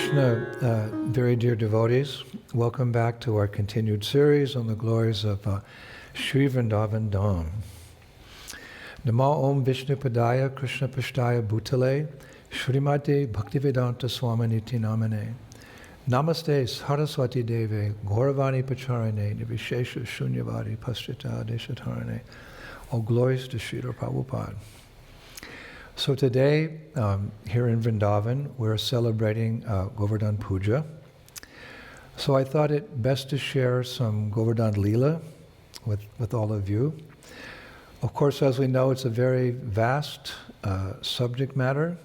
Krishna, very dear devotees, welcome back to our continued series on the glories of Sri Vrindavan Dham. Namo Om Vishnu Padaya Krishna Pashtaya Bhutale Shrimate Bhaktivedanta Swaminiti Namane Namaste Saraswati Deve Gauravani Pacharane Nivishesha Shunyavadi Paschita Deshatarane. All glories to Srila Prabhupada. So today, here in Vrindavan, we're celebrating Govardhan Puja. So I thought it best to share some Govardhan Leela with all of you. Of course, as we know, it's a very vast subject matter,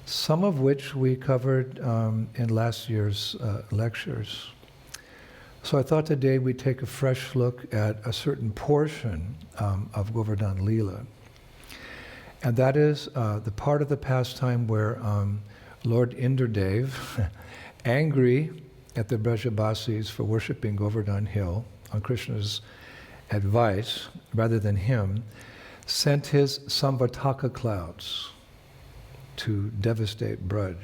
some of which we covered in last year's lectures. So I thought today we'd take a fresh look at a certain portion of Govardhan Leela. And that is the part of the pastime where Lord Indradev, angry at the Brajabasis for worshipping Govardhan Hill on Krishna's advice, rather than him, sent his Samvartaka clouds to devastate Braj.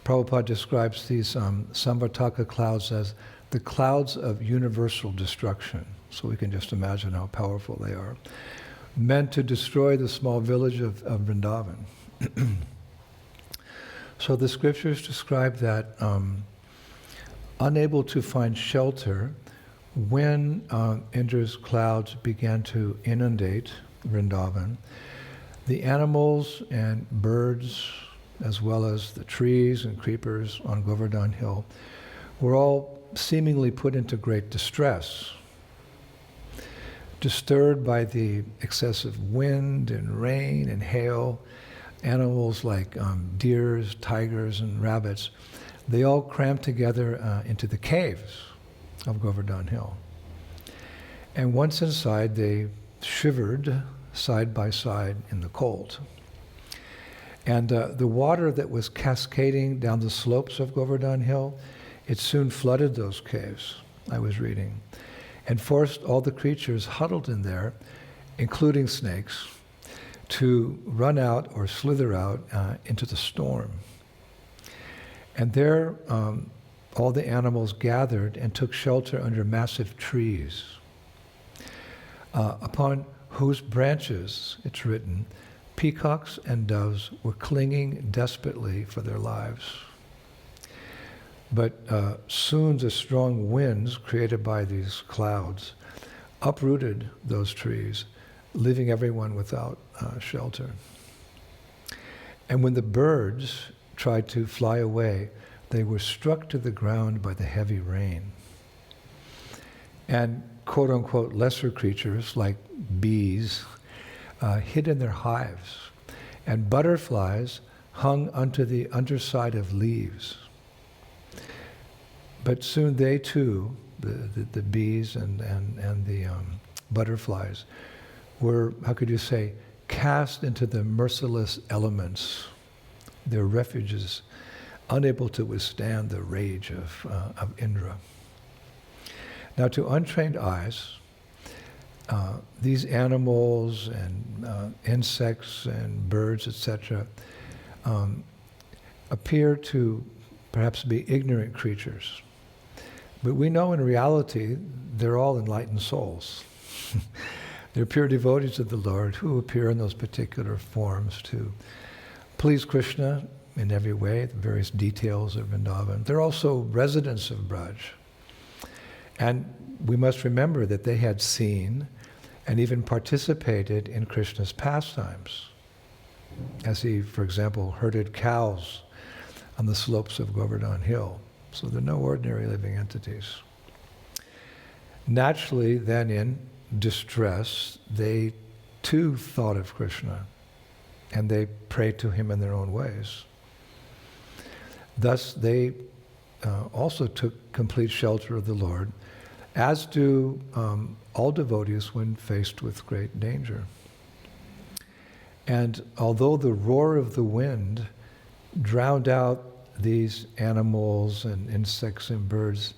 Prabhupada describes these Samvartaka clouds as the clouds of universal destruction. So we can just imagine how powerful they are. Meant to destroy the small village of Vrindavan. So the scriptures describe that unable to find shelter when Indra's clouds began to inundate Vrindavan, the animals and birds, as well as the trees and creepers on Govardhan Hill, were all seemingly put into great distress. Disturbed by the excessive wind and rain and hail, animals like deers, tigers, and rabbits, they all crammed together into the caves of Govardhan Hill. And once inside, they shivered side by side in the cold. And the water that was cascading down the slopes of Govardhan Hill, it soon flooded those caves, I was reading, and forced all the creatures huddled in there, including snakes, to run out or slither out into the storm. And there, all the animals gathered and took shelter under massive trees, upon whose branches, it's written, peacocks and doves were clinging desperately for their lives. But soon the strong winds created by these clouds uprooted those trees, leaving everyone without shelter. And when the birds tried to fly away, they were struck to the ground by the heavy rain. And quote-unquote lesser creatures like bees hid in their hives, and butterflies hung onto the underside of leaves. But soon they too, the bees and the butterflies, were, how could you say, cast into the merciless elements, their refuges, unable to withstand the rage of Indra. Now, to untrained eyes, these animals and insects and birds, etc., appear to perhaps be ignorant creatures. But we know in reality, they're all enlightened souls. They're pure devotees of the Lord who appear in those particular forms to please Krishna in every way, the various details of Vrindavan. They're also residents of Braj. And we must remember that they had seen and even participated in Krishna's pastimes, as he, for example, herded cows on the slopes of Govardhan Hill. So they're no ordinary living entities. Naturally, then in distress, they too thought of Krishna, and they prayed to him in their own ways. Thus, they also took complete shelter of the Lord, as do all devotees when faced with great danger. And although the roar of the wind drowned out these animals and insects and birds'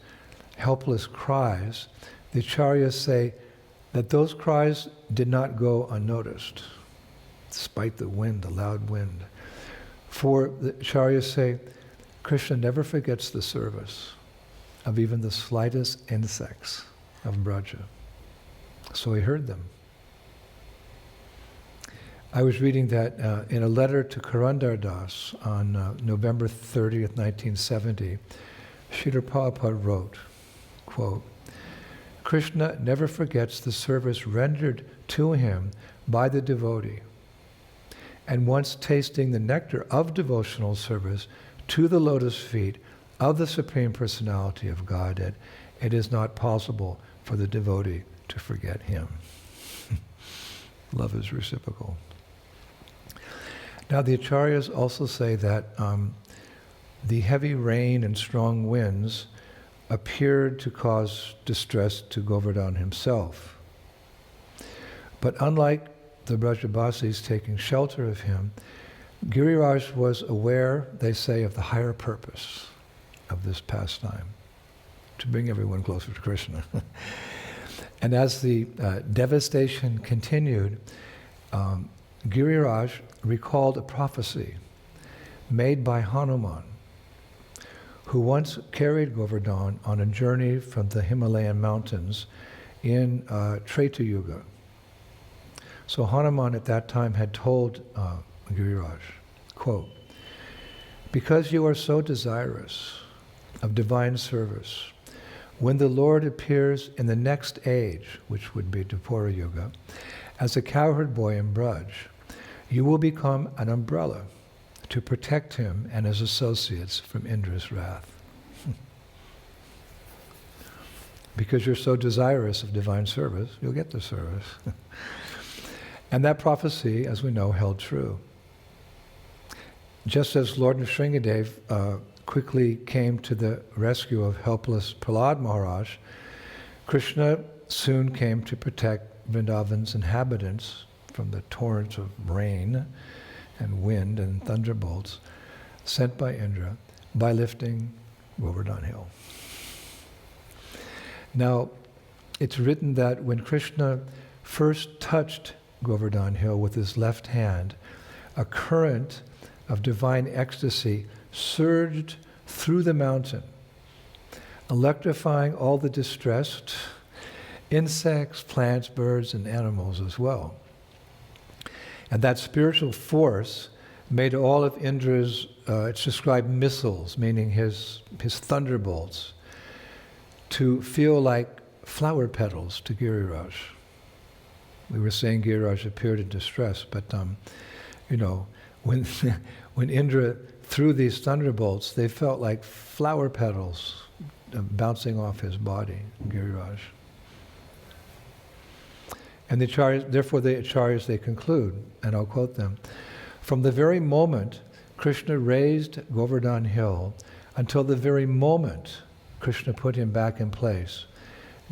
helpless cries, the acharyas say that those cries did not go unnoticed, despite the wind, the loud wind. For the acharyas say, Krishna never forgets the service of even the slightest insects of Braja. So he heard them. I was reading that in a letter to Karandar Das on November 30th, 1970, Srila Prabhupada wrote, quote, Krishna never forgets the service rendered to him by the devotee. And once tasting the nectar of devotional service to the lotus feet of the Supreme Personality of Godhead, it is not possible for the devotee to forget him. Love is reciprocal. Now the Acharyas also say that the heavy rain and strong winds appeared to cause distress to Govardhan himself. But unlike the Brajabasis taking shelter of him, Giriraj was aware, they say, of the higher purpose of this pastime, to bring everyone closer to Krishna. And as the devastation continued, Giriraj recalled a prophecy made by Hanuman, who once carried Govardhan on a journey from the Himalayan mountains in Treta Yuga. So Hanuman at that time had told Giriraj, quote, because you are so desirous of divine service, when the Lord appears in the next age, which would be Dvapara Yuga, as a cowherd boy in Braj, you will become an umbrella to protect him and his associates from Indra's wrath. Because you're so desirous of divine service, you'll get the service. And that prophecy, as we know, held true. Just as Lord Nrsingadev quickly came to the rescue of helpless Prahlad Maharaj, Krishna soon came to protect Vrindavan's inhabitants from the torrents of rain and wind and thunderbolts sent by Indra by lifting Govardhan Hill. Now, it's written that when Krishna first touched Govardhan Hill with his left hand, a current of divine ecstasy surged through the mountain, electrifying all the distressed insects, plants, birds, and animals as well. And that spiritual force made all of Indra's, it's described missiles, meaning his thunderbolts, to feel like flower petals to Giriraj. We were saying Giriraj appeared in distress, but when Indra threw these thunderbolts, they felt like flower petals bouncing off his body, Giriraj. And therefore the Acharyas, they conclude, and I'll quote them, from the very moment Krishna raised Govardhan Hill until the very moment Krishna put him back in place,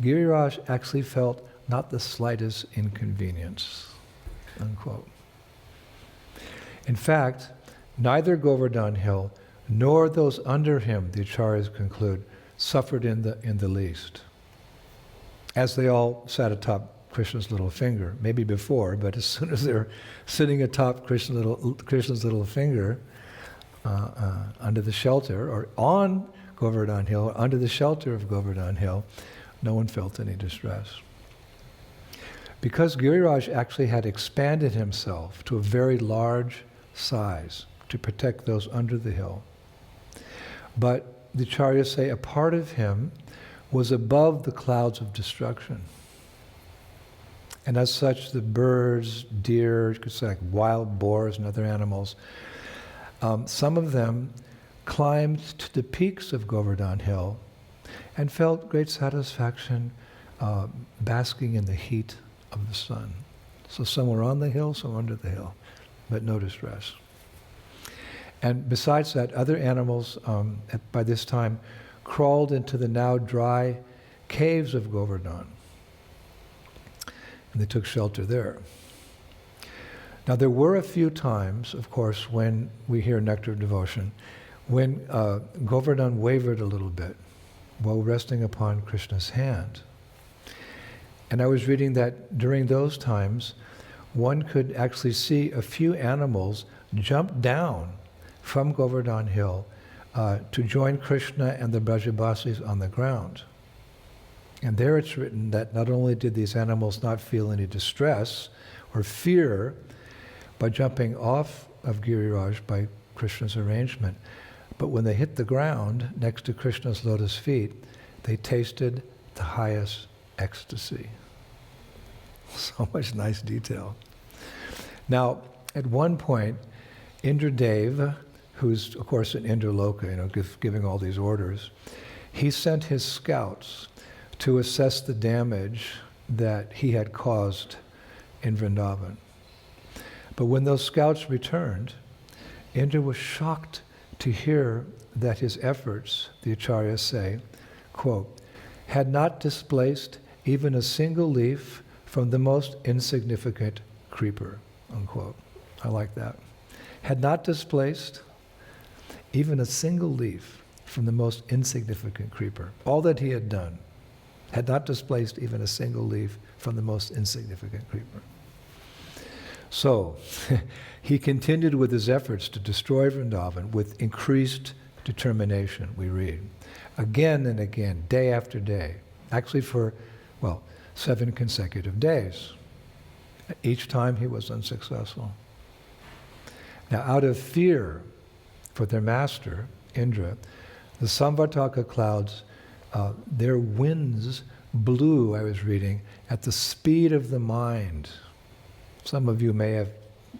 Giriraj actually felt not the slightest inconvenience, unquote. In fact, neither Govardhan Hill nor those under him, the Acharyas conclude, suffered in the least, as they all sat atop Krishna's little finger, maybe before, but as soon as they're sitting atop Krishna's little finger under the shelter, or on Govardhan Hill, or under the shelter of Govardhan Hill, no one felt any distress. Because Giriraj actually had expanded himself to a very large size to protect those under the hill. But the Acharyas say a part of him was above the clouds of destruction. And as such, the birds, deer, you could say like wild boars and other animals, some of them climbed to the peaks of Govardhan Hill and felt great satisfaction basking in the heat of the sun. So some were on the hill, some under the hill, but no distress. And besides that, other animals by this time crawled into the now dry caves of Govardhan. And they took shelter there. Now there were a few times, of course, when we hear nectar of devotion, when Govardhan wavered a little bit while resting upon Krishna's hand. And I was reading that during those times, one could actually see a few animals jump down from Govardhan Hill to join Krishna and the Brajabasis on the ground. And there it's written that not only did these animals not feel any distress or fear by jumping off of Giriraj by Krishna's arrangement, but when they hit the ground next to Krishna's lotus feet, they tasted the highest ecstasy. So much nice detail. Now, at one point, Indradev, who's of course in Indraloka, giving all these orders, he sent his scouts to assess the damage that he had caused in Vrindavan. But when those scouts returned, Indra was shocked to hear that his efforts, the acharyas say, quote, had not displaced even a single leaf from the most insignificant creeper, unquote. I like that. Had not displaced even a single leaf from the most insignificant creeper. All that he had done had not displaced even a single leaf from the most insignificant creeper. So, he continued with his efforts to destroy Vrindavan with increased determination, we read. Again and again, day after day. Actually for, 7 consecutive days. Each time he was unsuccessful. Now, out of fear for their master, Indra, the Samvartaka clouds, their winds blew, I was reading, at the speed of the mind. Some of you may have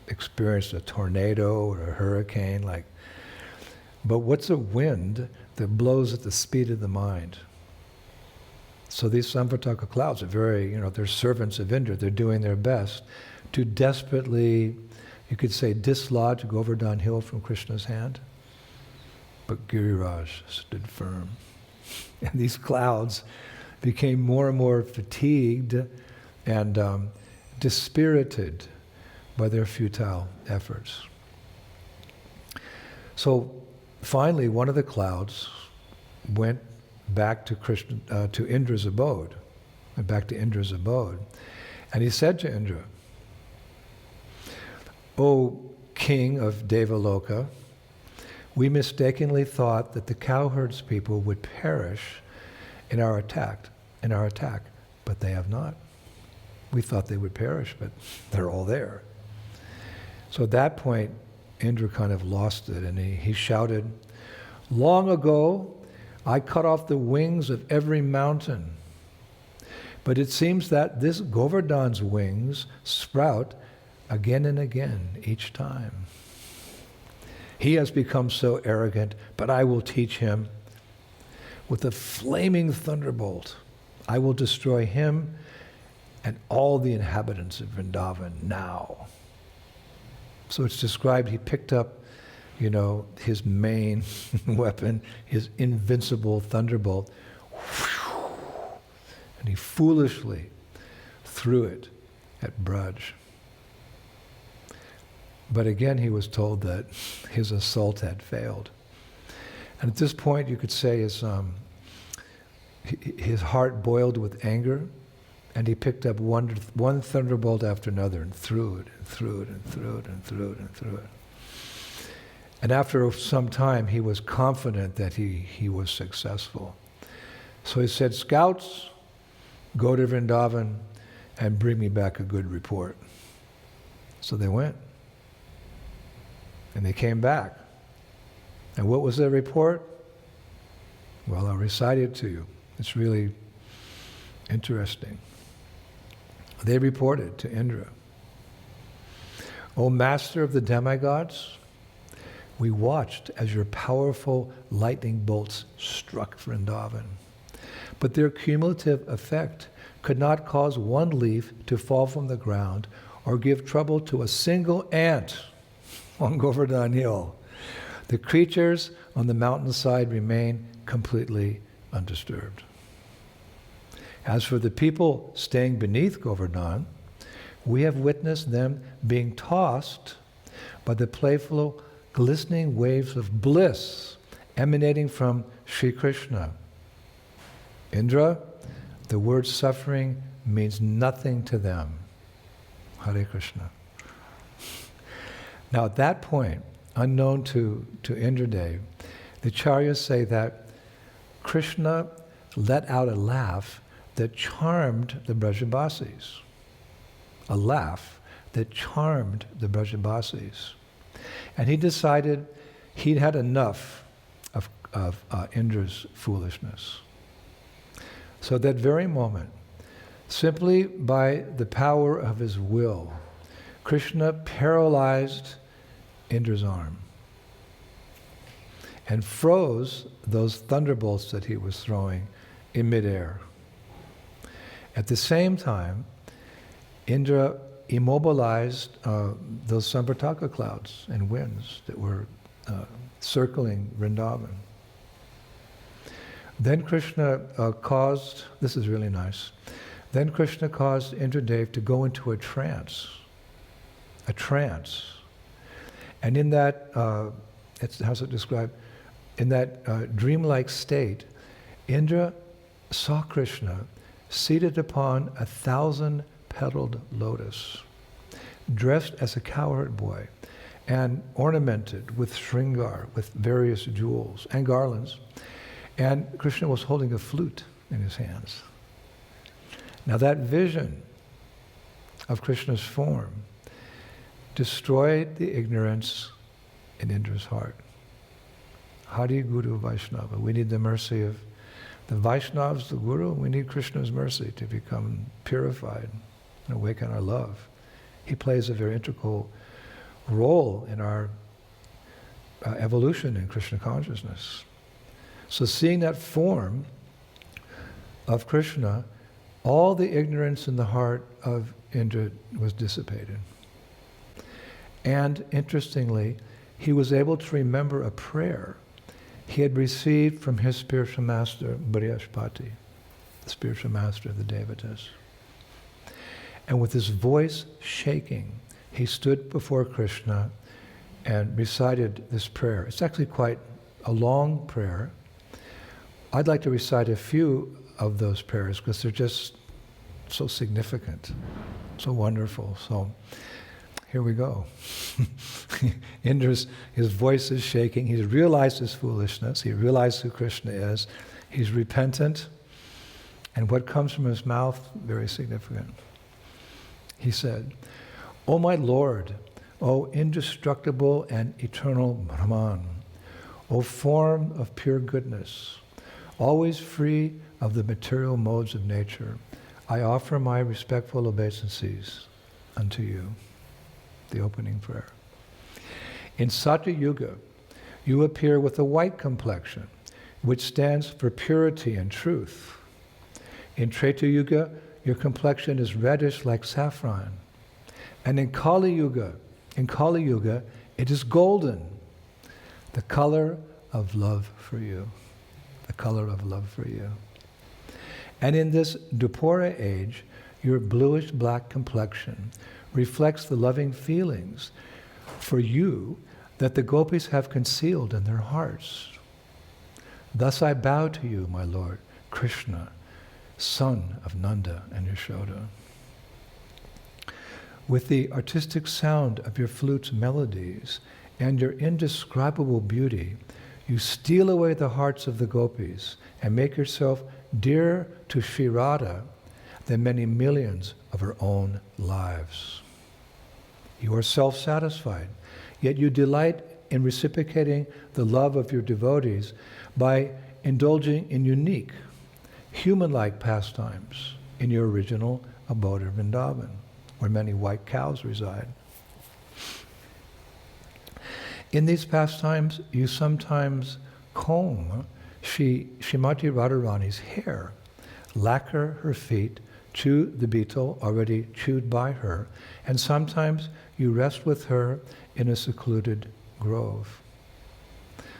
experienced a tornado or a hurricane, but what's a wind that blows at the speed of the mind? So these Samvartaka clouds are very, they're servants of Indra. They're doing their best to desperately, you could say, dislodge Govardhan hill from Krishna's hand. But Giriraj stood firm. And these clouds became more and more fatigued and dispirited by their futile efforts. So finally, one of the clouds went back to Indra's abode, and he said to Indra, "O king of Devaloka, we mistakenly thought that the cowherds people would perish in our attack, but they have not. We thought they would perish, but they're all there." So at that point, Indra kind of lost it, and he shouted, "Long ago, I cut off the wings of every mountain, but it seems that this Govardhan's wings sprout again and again each time. He has become so arrogant, but I will teach him. With a flaming thunderbolt, I will destroy him and all the inhabitants of Vrindavan now." So it's described, he picked up, his main weapon, his invincible thunderbolt, and he foolishly threw it at Braj. But again, he was told that his assault had failed. And at this point, you could say his heart boiled with anger, and he picked up one thunderbolt after another and threw it, and threw it, and threw it, and threw it, and threw it. And after some time, he was confident that he was successful. So he said, "Scouts, go to Vrindavan and bring me back a good report." So they went. And they came back. And what was their report? Well, I'll recite it to you. It's really interesting. They reported to Indra, "O master of the demigods, we watched as your powerful lightning bolts struck Vrindavan. But their cumulative effect could not cause one leaf to fall from the ground or give trouble to a single ant on Govardhan Hill. The creatures on the mountainside remain completely undisturbed. As for the people staying beneath Govardhan, we have witnessed them being tossed by the playful, glistening waves of bliss emanating from Sri Krishna. Indra, the word suffering means nothing to them." Hare Krishna. Now at that point, unknown to Indradev, The Acharyas say that Krishna let out a laugh that charmed the Brajabasis. A laugh that charmed the Brajabasis. And he decided he'd had enough of Indra's foolishness. So that very moment, simply by the power of his will, Krishna paralyzed Indra's arm and froze those thunderbolts that he was throwing in midair. At the same time, Indra immobilized those Samvartaka clouds and winds that were circling Vrindavan. Then Krishna caused, this is really nice, then Krishna caused Indradev to go into a trance. And in that, how's it described? In that dreamlike state, Indra saw Krishna seated upon 1,000-petaled lotus, dressed as a cowherd boy, and ornamented with shringar, with various jewels and garlands. And Krishna was holding a flute in his hands. Now that vision of Krishna's form destroyed the ignorance in Indra's heart. Hari Guru Vaishnava. We need the mercy of the Vaishnavas, the Guru. We need Krishna's mercy to become purified and awaken our love. He plays a very integral role in our evolution in Krishna consciousness. So seeing that form of Krishna, all the ignorance in the heart of Indra was dissipated. And interestingly, he was able to remember a prayer he had received from his spiritual master, Brihaspati, the spiritual master of the Devatas. And with his voice shaking, he stood before Krishna and recited this prayer. It's actually quite a long prayer. I'd like to recite a few of those prayers because they're just so significant, so wonderful. So here we go. Indra's, his voice is shaking. He's realized his foolishness. He realized who Krishna is. He's repentant. And what comes from his mouth, very significant. He said, "O my Lord, O indestructible and eternal Brahman, O form of pure goodness, always free of the material modes of nature, I offer my respectful obeisances unto you." The opening prayer. In Satya Yuga, you appear with a white complexion, which stands for purity and truth. In Treta Yuga, your complexion is reddish like saffron. And in Kali Yuga, it is golden, the color of love for you. The color of love for you. And in this Dupura age, your bluish black complexion reflects the loving feelings for you that the gopis have concealed in their hearts. Thus I bow to you, my Lord, Krishna, son of Nanda and Yashoda. With the artistic sound of your flute's melodies and your indescribable beauty, you steal away the hearts of the gopis and make yourself dearer to Sri Radha than many millions of her own lives. You are self-satisfied, yet you delight in reciprocating the love of your devotees by indulging in unique, human-like pastimes in your original abode of Vrindavan, where many white cows reside. In these pastimes, you sometimes comb Srimati Radharani's hair, lacquer her feet, chew the betel already chewed by her, and sometimes you rest with her in a secluded grove.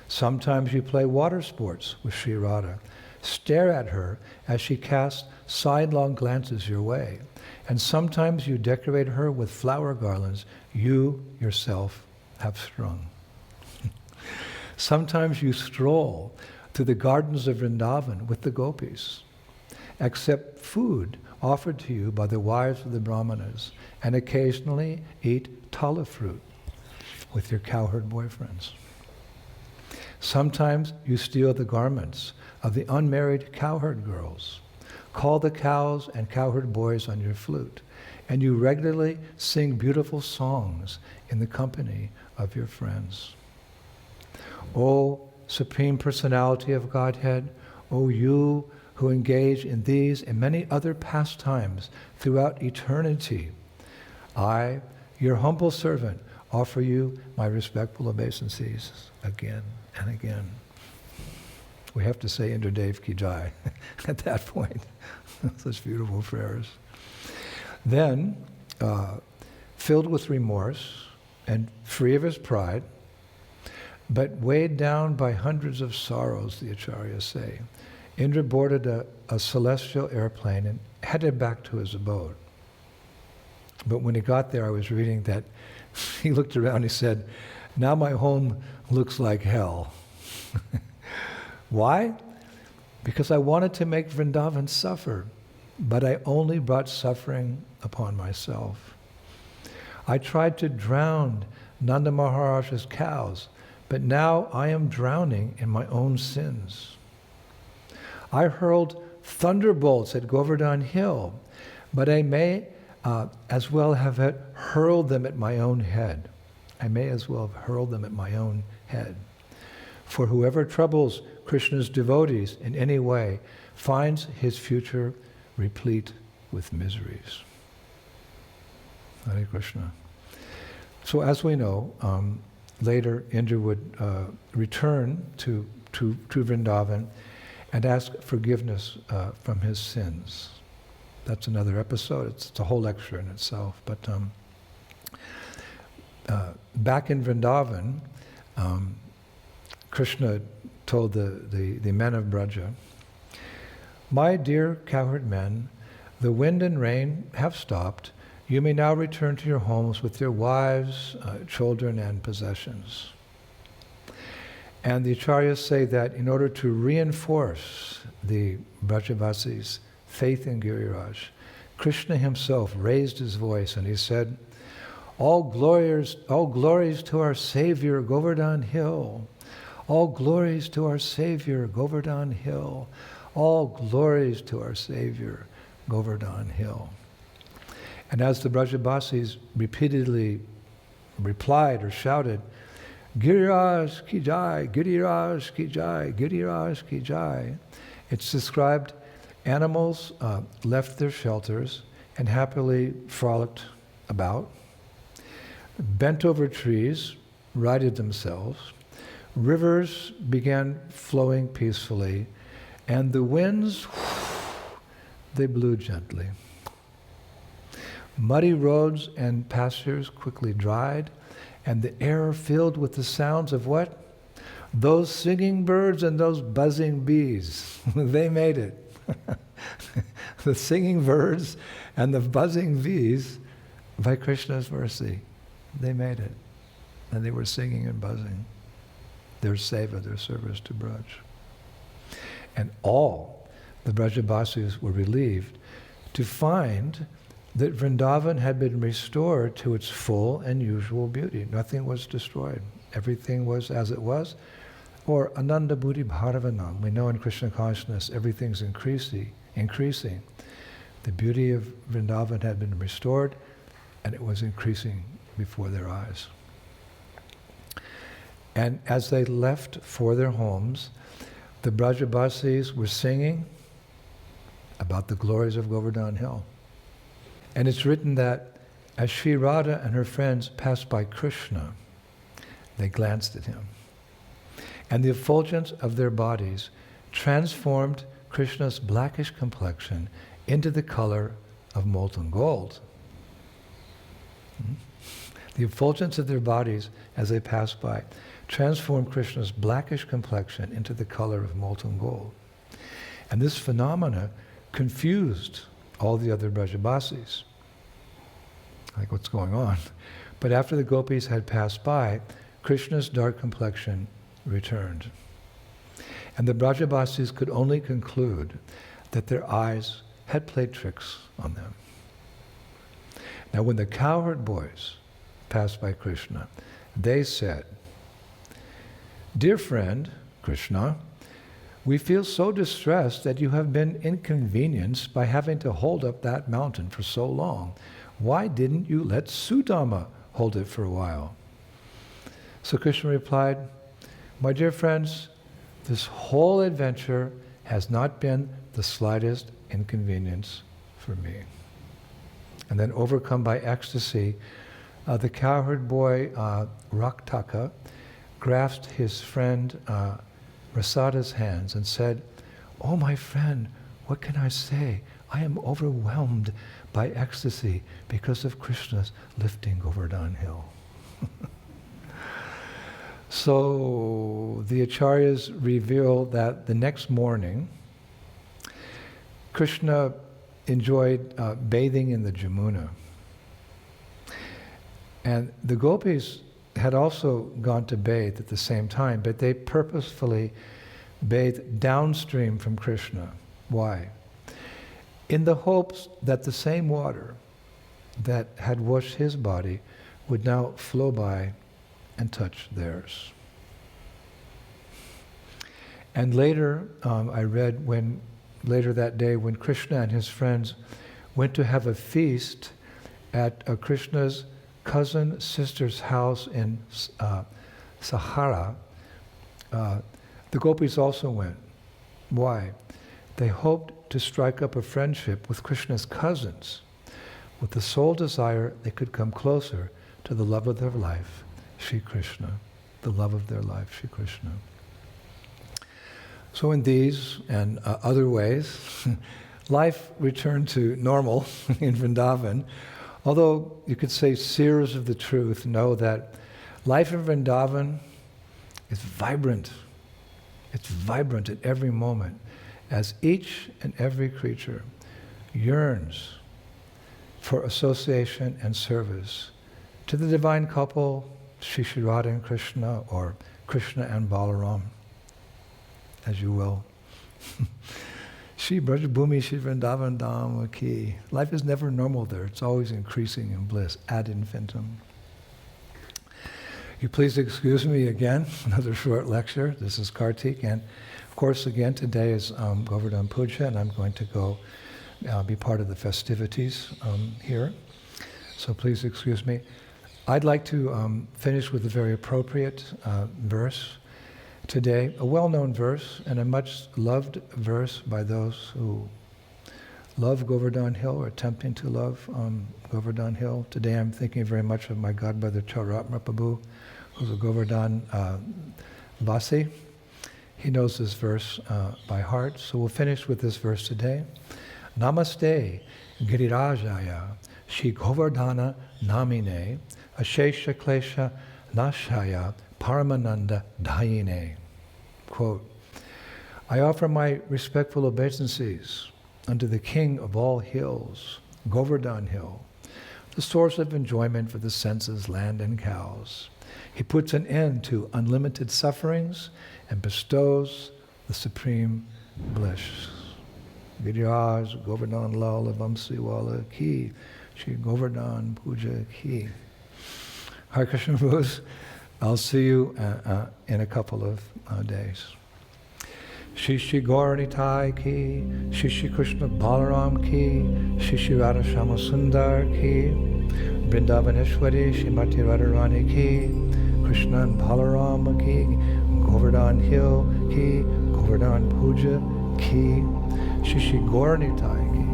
Sometimes you play water sports with Sri Radha, stare at her as she casts sidelong glances your way, and sometimes you decorate her with flower garlands you yourself have strung. Sometimes you stroll to the gardens of Vrindavan with the gopis, accept food offered to you by the wives of the brahmanas, and occasionally eat tala fruit with your cowherd boyfriends. Sometimes you steal the garments of the unmarried cowherd girls, call the cows and cowherd boys on your flute, and you regularly sing beautiful songs in the company of your friends. O Supreme Personality of Godhead, O you who engage in these and many other pastimes throughout eternity, I, your humble servant, offer you my respectful obeisances again and again. We have to say Indradev ki jai at that point. Such beautiful prayers. Then, filled with remorse and free of his pride, but weighed down by hundreds of sorrows, the acharyas say, Indra boarded a celestial airplane and headed back to his abode. But when he got there, I was reading that he looked around, he said, now my home looks like hell. Why? Because I wanted to make Vrindavan suffer, but I only brought suffering upon myself. I tried to drown Nanda Maharaj's cows, but now I am drowning in my own sins. I hurled thunderbolts at Govardhan Hill, but I may as well have hurled them at my own head. I may as well have hurled them at my own head. For whoever troubles Krishna's devotees in any way finds his future replete with miseries. Hare Krishna. So as we know, later Indra would return to Vrindavan and ask forgiveness from his sins. That's another episode. It's a whole lecture in itself. But back in Vrindavan, Krishna told the men of Braja, my dear cowherd men, the wind and rain have stopped. You may now return to your homes with your wives, children, and possessions. And the acharyas say that in order to reinforce the Brajavasis' faith in Giriraj, Krishna himself raised his voice and he said, all glories to our Savior, Govardhan Hill. All glories to our Savior, Govardhan Hill. All glories to our Savior, Govardhan Hill. And as the Brajavasis repeatedly replied or shouted, Giriraj ki jai, Giriraj ki jai, Giriraj ki jai, it's described animals left their shelters and happily frolicked about, bent over trees, righted themselves, rivers began flowing peacefully, and the winds, they blew gently. Muddy roads and pastures quickly dried, and the air filled with the sounds of what? Those singing birds and those buzzing bees. They made it. The singing birds and the buzzing bees, by Krishna's mercy, they made it. And they were singing and buzzing their seva, their service to Braj. And all the Brajavasis were relieved to find that Vrindavan had been restored to its full and usual beauty. Nothing was destroyed. Everything was as it was. Or Ananda Buddhi Bharavanam. We know in Krishna consciousness everything's increasing. The beauty of Vrindavan had been restored and it was increasing before their eyes. And as they left for their homes, the Brajavasis were singing about the glories of Govardhan Hill. And it's written that as Sri Radha and her friends passed by Krishna, they glanced at him. And the effulgence of their bodies transformed Krishna's blackish complexion into the color of molten gold. The effulgence of their bodies as they passed by transformed Krishna's blackish complexion into the color of molten gold. And this phenomena confused all the other Brajavasis. Like, what's going on? But after the gopis had passed by, Krishna's dark complexion returned. And the Brajavasis could only conclude that their eyes had played tricks on them. Now when the cowherd boys passed by Krishna, they said, Dear friend, Krishna, we feel so distressed that you have been inconvenienced by having to hold up that mountain for so long. Why didn't you let Sudama hold it for a while? So Krishna replied, my dear friends, this whole adventure has not been the slightest inconvenience for me. And then, overcome by ecstasy, the cowherd boy Raktaka grasped his friend Rasada's hands and said, oh my friend, what can I say? I am overwhelmed by ecstasy because of Krishna's lifting Govardhan hill. So the acharyas reveal that the next morning, Krishna enjoyed bathing in the Jamuna. And the gopis had also gone to bathe at the same time, but they purposefully bathed downstream from Krishna. Why? In the hopes that the same water that had washed his body would now flow by and touch theirs. And later, I read later that day when Krishna and his friends went to have a feast at Krishna's cousin sister's house in Sahara, the gopis also went. Why? They hoped to strike up a friendship with Krishna's cousins, with the sole desire they could come closer to the love of their life, Shri Krishna, the love of their life, Shri Krishna. So in these and other ways, life returned to normal in Vrindavan, although you could say seers of the truth know that life in Vrindavan is vibrant. It's vibrant at every moment, as each and every creature yearns for association and service to the divine couple, Shri Radha and Krishna, or Krishna and Balaram, as you will. Shri Brajabhumi, Shri Vrindavan Dham Ki. Life is never normal there. It's always increasing in bliss, ad infinitum. You please excuse me again, another short lecture. This is Kartik, and of course again today is Govardhan Puja, and I'm going to go be part of the festivities here. So please excuse me. I'd like to finish with a very appropriate verse today, a well-known verse and a much loved verse by those who love Govardhan Hill or attempting to love Govardhan Hill. Today I'm thinking very much of my godbrother Charatma Prabhu, who's a Govardhan Vasi. He knows this verse by heart, so we'll finish with this verse today. Namaste Girirajaya Shri Govardhana Namine Ashesha Klesha Nashaya Paramananda Dayine. Quote, I offer my respectful obeisances unto the King of all hills, Govardhan Hill, the source of enjoyment for the senses, land, and cows. He puts an end to unlimited sufferings and bestows the supreme bliss. Giriraj Govardhan Lala Vamsiwala Ki, Shri Govardhan Puja Ki. Hare Krishna Bhus. I'll see you in a couple of days. Shri Shri Gauranitai Ki, Shri Shri Krishna Balaram Ki, Shri Shri Radha Shama Sundar Ki, Vrindavaneshwari Shrimati Radharani Ki, Krishna and Balaram Ki, Govardhan Hill Ki, Govardhan Puja Ki, Shri Shri Gauranitai Ki,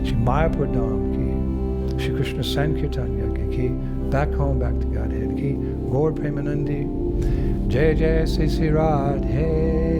Shri Mayapur Dham Ki, Shri Krishna Sankirtanya Ki, back home, back to Godhead Ki, Gaur Premanandi, Jai Jai Sri Sri Radhe.